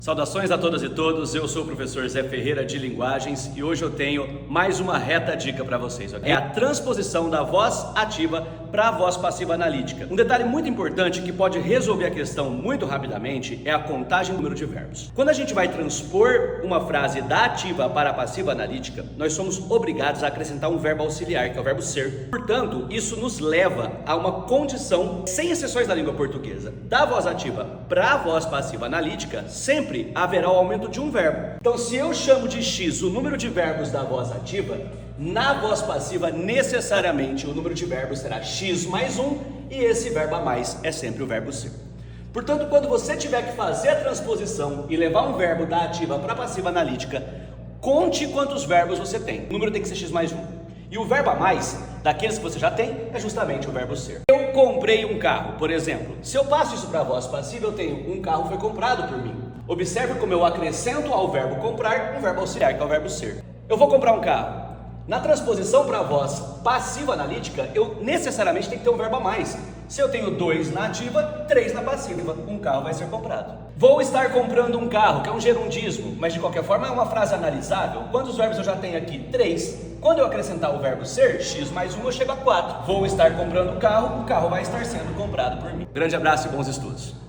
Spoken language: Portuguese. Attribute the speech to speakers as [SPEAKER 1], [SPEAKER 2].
[SPEAKER 1] Saudações a todas e todos, eu sou o professor Zé Ferreira de Linguagens e hoje eu tenho mais uma reta dica para vocês. É a transposição da voz ativa para a voz passiva analítica. Um detalhe muito importante que pode resolver a questão muito rapidamente é a contagem do número de verbos. Quando a gente vai transpor uma frase da ativa para a passiva analítica, nós somos obrigados a acrescentar um verbo auxiliar, que é o verbo ser. Portanto, isso nos leva a uma condição, sem exceções da língua portuguesa, da voz ativa para a voz passiva analítica, sempre haverá o aumento de um verbo. Então, se eu chamo de X o número de verbos da voz ativa, na voz passiva, necessariamente, o número de verbos será X mais 1 e esse verbo a mais é sempre o verbo ser. Portanto, quando você tiver que fazer a transposição e levar um verbo da ativa para a passiva analítica, conte quantos verbos você tem. O número tem que ser X mais 1. E o verbo a mais, daqueles que você já tem, é justamente o verbo ser. Eu comprei um carro, por exemplo. Se eu passo isso para a voz passiva, eu tenho um carro foi comprado por mim. Observe como eu acrescento ao verbo comprar um verbo auxiliar, que é o verbo ser. Eu vou comprar um carro. Na transposição para a voz passiva analítica, eu necessariamente tenho que ter um verbo a mais. Se eu tenho 2 na ativa, 3 na passiva, um carro vai ser comprado. Vou estar comprando um carro, que é um gerundismo, mas de qualquer forma é uma frase analisável. Quantos verbos eu já tenho aqui? 3. Quando eu acrescentar o verbo ser, X mais 1, eu chego a 4. Vou estar comprando um carro, o carro vai estar sendo comprado por mim. Grande abraço e bons estudos.